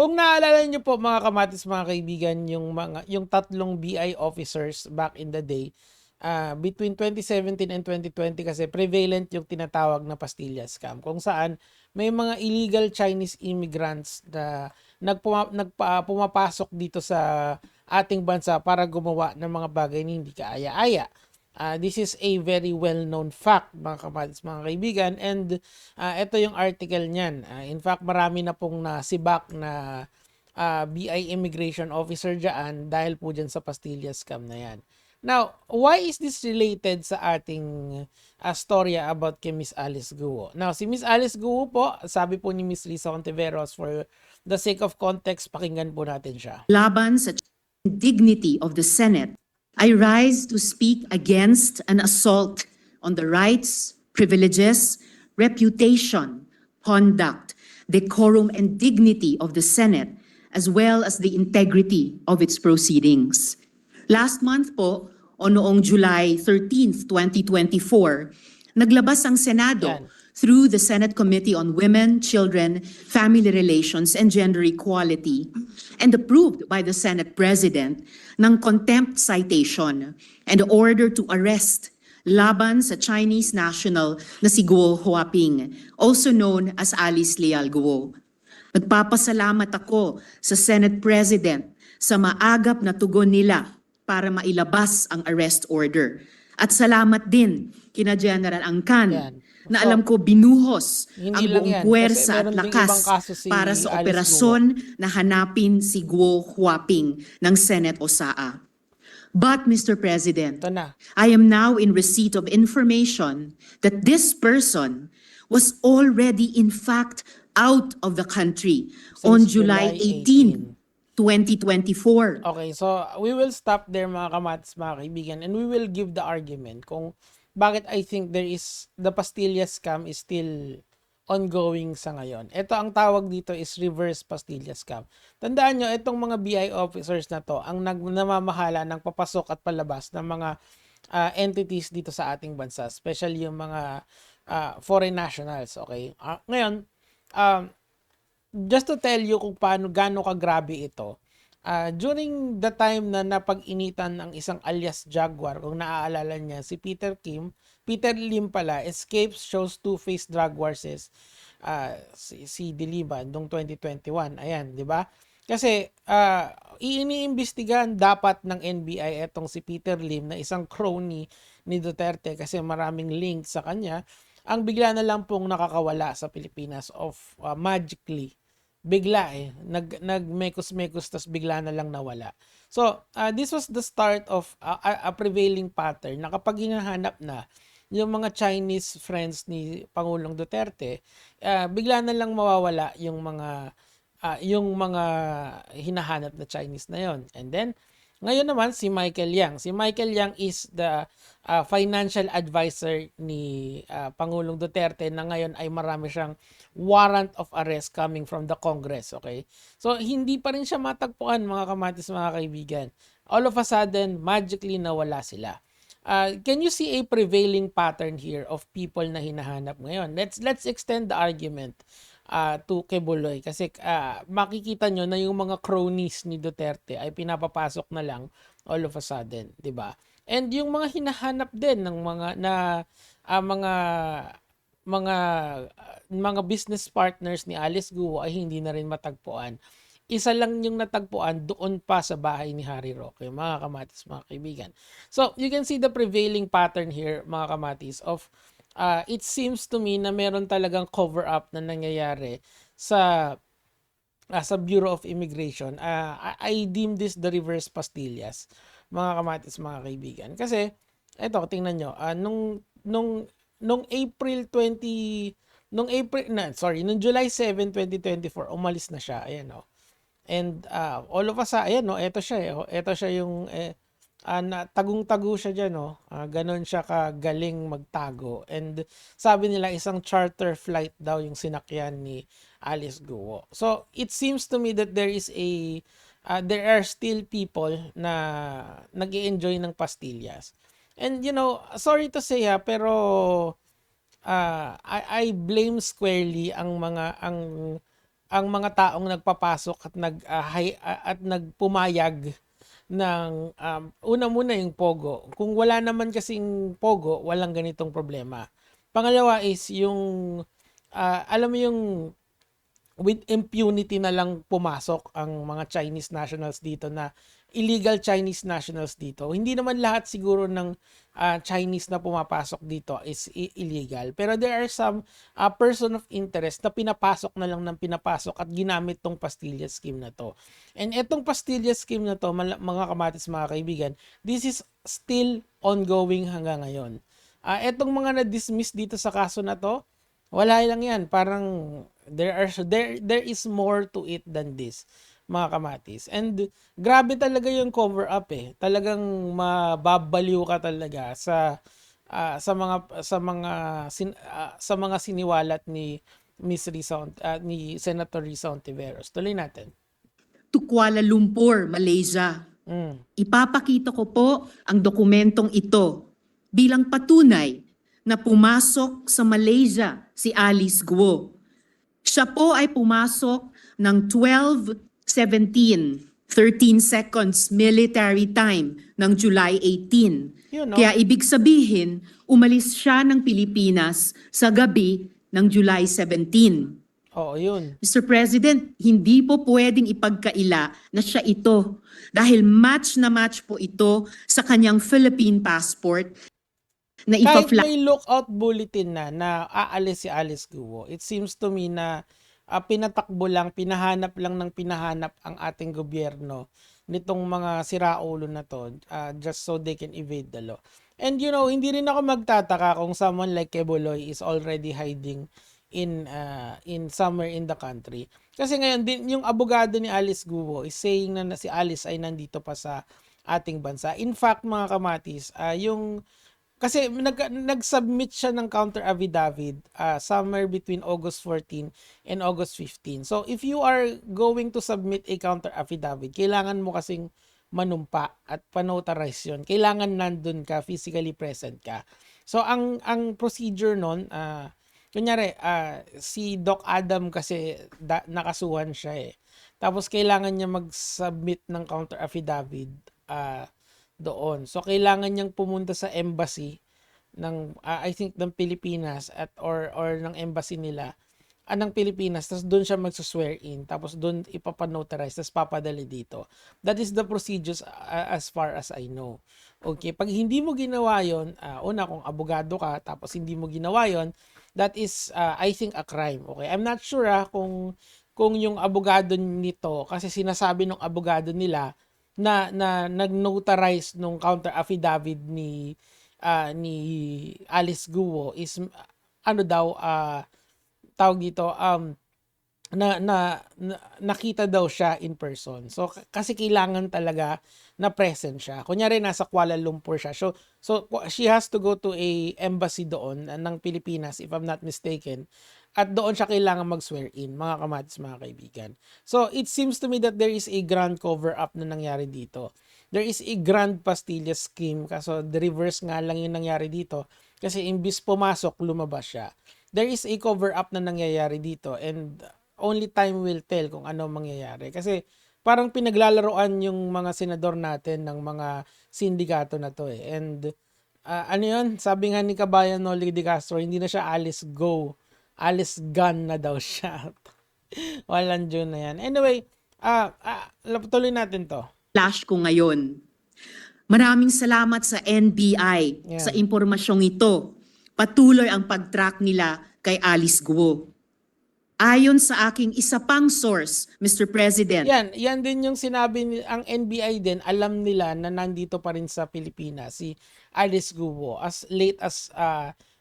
Kung naalala niyo po mga kamatis, mga kaibigan, yung tatlong BI officers back in the day, between 2017 and 2020 kasi prevalent yung tinatawag na pastilla scam kung saan may mga illegal Chinese immigrants na pumapasok dito sa ating bansa para gumawa ng mga bagay na hindi kaaya-aya. This is a very well-known fact, mga kamatis, mga kaibigan, and ito yung article niyan. In fact, marami na pong nasibak na BI immigration officer dyan dahil po dyan sa pastilla scam na yan. Now, why is this related sa ating storya about kay Miss Alice Guo? Now, si Miss Alice Guo po, sabi po ni Miss Lisa Ontiveros, for the sake of context, pakinggan po natin siya. Laban sa dignity of the Senate, I rise to speak against an assault on the rights, privileges, reputation, conduct, decorum, and dignity of the Senate, as well as the integrity of its proceedings. Last month po, o noong July 13th, 2024, naglabas ang Senado Yan. through the Senate Committee on Women, Children, Family Relations, and Gender Equality, and approved by the Senate President ng contempt citation and order to arrest laban sa Chinese national na si Guo Huaping, also known as Alice Leal Guo. Nagpapasalamat ako sa Senate President sa maagap na tugon nila para mailabas ang arrest order. At salamat din kina General Angkan Yan. na alam ko binuhos Hindi ang lang buong yan, puwersa kasi at meron ding lakas ibang kaso si para sa Alice operasyon na hanapin si Guo Huaping ng Senate OSAA. But, Mr. President, Ito na. I am now in receipt of information that this person was already in fact out of the country on Since July July 18, 2024. Okay, so we will stop there mga kamatis, mga kaibigan, and we will give the argument kung bakit I think the pastilla scam is still ongoing sa ngayon. Ito ang tawag dito is reverse pastilla scam. Tandaan nyo, itong mga BI officers na to ang namamahala ng papasok at palabas ng mga entities dito sa ating bansa, especially yung mga foreign nationals, okay? Ngayon, just to tell you kung gaano kagrabe ito, during the time na napag-initan ng isang alias Jaguar, kung naaalala niya, si Peter Lim pala, escapes shows two-faced drug wars si Diliban noong 2021. Ayan, di ba? Kasi iniimbestigahan dapat ng NBI etong si Peter Lim na isang crony ni Duterte kasi maraming links sa kanya. Ang bigla na lang pong nakakawala sa Pilipinas of magically. Bigla nagmekos-mekos tas bigla na lang nawala. So, this was the start of a prevailing pattern na kapag hinahanap na yung mga Chinese friends ni Pangulong Duterte, bigla na lang mawawala yung mga hinahanap na Chinese na yon. And then, ngayon naman si Michael Yang. Si Michael Yang is the financial advisor ni Pangulong Duterte na ngayon ay marami siyang warrant of arrest coming from the Congress. Okay? So, hindi pa rin siya matagpuan mga kamatis, mga kaibigan. All of a sudden, magically nawala sila. Can you see a prevailing pattern here of people na hinahanap ngayon? Let's extend the argument to Quebuloy kasi makikita nyo na yung mga cronies ni Duterte ay pinapapasok na lang all of a sudden, 'di ba? And yung mga hinahanap din ng mga business partners ni Alice Guo ay hindi na rin matagpuan. Isa lang yung natagpuan doon pa sa bahay ni Harry Roque, mga kamatis, mga kaibigan. So, you can see the prevailing pattern here, mga kamatis, of it seems to me na meron talagang cover-up na nangyayari sa Bureau of Immigration. I deem this the reverse pastillas, mga kamatis, mga kaibigan. Kasi, eto, tingnan nyo, nung July 7, 2024, umalis na siya. Ayan, oh. And all of us, ayan, no, ito siya, ito siya yung tagong-tago siya diyan, no. Ganon siya kagaling magtago. And sabi nila isang charter flight daw yung sinakyan ni Alice Guo. So it seems to me that there are still people na nag-i-enjoy ng pastillas. And sorry to say pero I blame squarely ang ang mga taong nagpapasok at at nagpumayag ng una muna yung Pogo. Kung wala naman kasing Pogo, walang ganitong problema. Pangalawa is yung alam mo yung with impunity na lang pumasok ang mga Chinese nationals dito na illegal Chinese nationals dito. Hindi naman lahat siguro ng Chinese na pumapasok dito is illegal. Pero there are some person of interest na pinapasok na lang ng pinapasok at ginamit tong Pastilla scheme na to. And etong Pastilla scheme na to, mga kamatis, mga kaibigan, this is still ongoing hanggang ngayon. Etong mga na-dismiss dito sa kaso na to, wala lang yan. Parang there is more to it than this, mga kamatis. And grabe talaga yung cover up eh. Talagang mababaliw ka talaga sa mga siniwalat ni Miss Rizal, ni Senator Risa Ontiveros. Tuloy natin. To Kuala Lumpur, Malaysia. Ipapakita ko po ang dokumentong ito bilang patunay na pumasok sa Malaysia si Alice Guo. Siya po ay pumasok ng 12:17, 13 seconds military time ng July 18. Yun, no? Kaya ibig sabihin, umalis siya ng Pilipinas sa gabi ng July 17. Oo, yun. Mr. President, hindi po pwedeng ipagkaila na siya ito dahil match na match po ito sa kanyang Philippine passport na Kahit ipa-fly. may lookout bulletin na aalis si Alice Guo, it seems to me na pinatakbo lang, pinahanap lang ng pinahanap ang ating gobyerno nitong mga siraulo na to just so they can evade the law. And you know, hindi rin ako magtataka kung someone like Queboloy is already hiding in somewhere in the country. Kasi ngayon din yung abogado ni Alice Guo is saying na si Alice ay nandito pa sa ating bansa. In fact, mga kamatis, kasi nag-submit siya ng counter affidavit somewhere between August 14 and August 15. So if you are going to submit a counter affidavit, kailangan mo kasing manumpa at panotarize yun. Kailangan nandun ka, physically present ka. So ang procedure nun, kunyari, si Doc Adam kasi nakasuhan siya eh. Tapos kailangan niya mag-submit ng counter affidavit doon. So kailangan niyang pumunta sa embassy ng I think ng Pilipinas or ng embassy nila ng Pilipinas, tapos doon siya magsuswear in, tapos doon ipapanotarize, tapos papadali dito. That is the procedures as far as I know. Okay, pag hindi mo ginawa yon, una kung abogado ka tapos hindi mo ginawa yon, that is I think a crime. Okay, I'm not sure kung yung abogado nito, kasi sinasabi ng abogado nila na nag-notarize nung counter affidavit ni Alice Guo is ano daw tawag dito nakita daw siya in person. So kasi kailangan talaga na present siya. Kunyari nasa Kuala Lumpur siya. So she has to go to a embassy doon ng Pilipinas if I'm not mistaken. At doon siya kailangan mag-swear in, mga kamatis, mga kaibigan. So it seems to me that there is a grand cover-up na nangyari dito. There is a grand Pastilla scheme, kaso the reverse nga lang yung nangyari dito. Kasi imbis pumasok, lumabas siya. There is a cover-up na nangyayari dito and only time will tell kung ano mangyayari. Kasi parang pinaglalaroan yung mga senador natin ng mga sindikato na to eh. And ano yun? Sabi nga ni Kabayan Noli de Castro, hindi na siya Alice Go. Alice Gun na daw siya. Walang June na yan. Anyway, tuloy natin to. Flash ko ngayon. Maraming salamat sa NBI Yan. sa impormasyong ito. Patuloy ang pag-track nila kay Alice Guo. Ayon sa aking isa pang source, Mr. President. Yan din yung sinabi ang NBI din, alam nila na nandito pa rin sa Pilipinas si Alice Guo as late as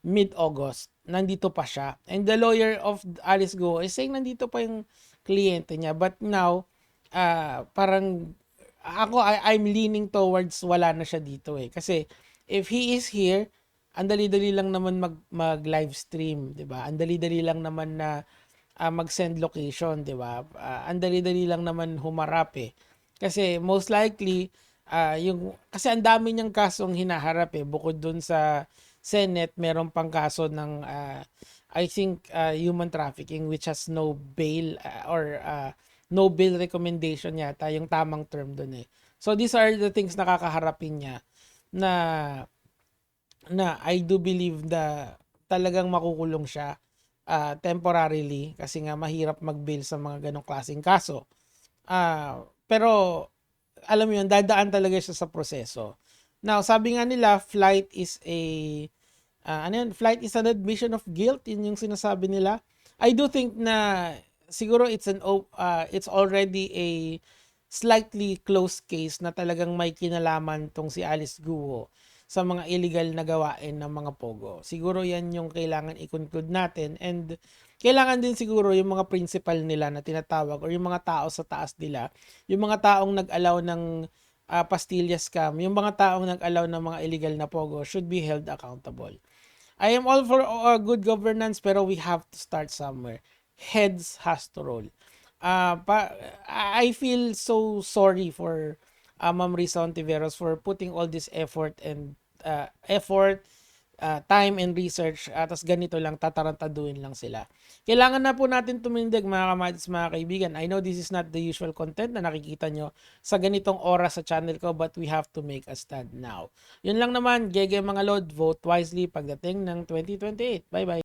mid-August. Nandito pa siya. And the lawyer of Alice Guo is saying nandito pa yung kliyente niya. But now, parang I'm leaning towards wala na siya dito eh. Kasi if he is here, ang dali-dali lang naman mag-live stream, 'di ba? Ang dali-dali lang naman na mag-send location, 'di ba? Ang dali-dali lang naman humarap eh. Kasi most likely kasi ang dami niyang kasong hinaharap eh, bukod dun sa Senate, meron pang kaso ng I think human trafficking, which has no bail or no bail recommendation yata yung tamang term dun eh. So these are the things na kakaharapin niya na I do believe na talagang makukulong siya temporarily kasi nga mahirap mag-bail sa mga ganong klaseng kaso. Pero alam mo yun, dadaan talaga siya sa proseso. Now, sabi nga nila, flight is flight is an admission of guilt, yun yung sinasabi nila. I do think na siguro it's already a slightly closed case na talagang may kinalaman tong si Alice Guo sa mga illegal na gawain ng mga pogo. Siguro yan yung kailangan i-conclude natin, and kailangan din siguro yung mga principal nila na tinatawag or yung mga tao sa taas nila, yung mga taong nag-allow ng pastilla scam, yung mga taong nag-allow ng mga illegal na pogo should be held accountable. I am all for good governance, pero we have to start somewhere. Heads has to roll. I feel so sorry for Ma'am Risa Ontiveros for putting all this effort and time and research, tas ganito lang, tatarantaduin lang sila. Kailangan na po natin tumindig, mga kamatis, mga kaibigan. I know this is not the usual content na nakikita nyo sa ganitong oras sa channel ko, but we have to make a stand now. Yun lang naman, gege mga lord, vote wisely pagdating ng 2028. Bye-bye!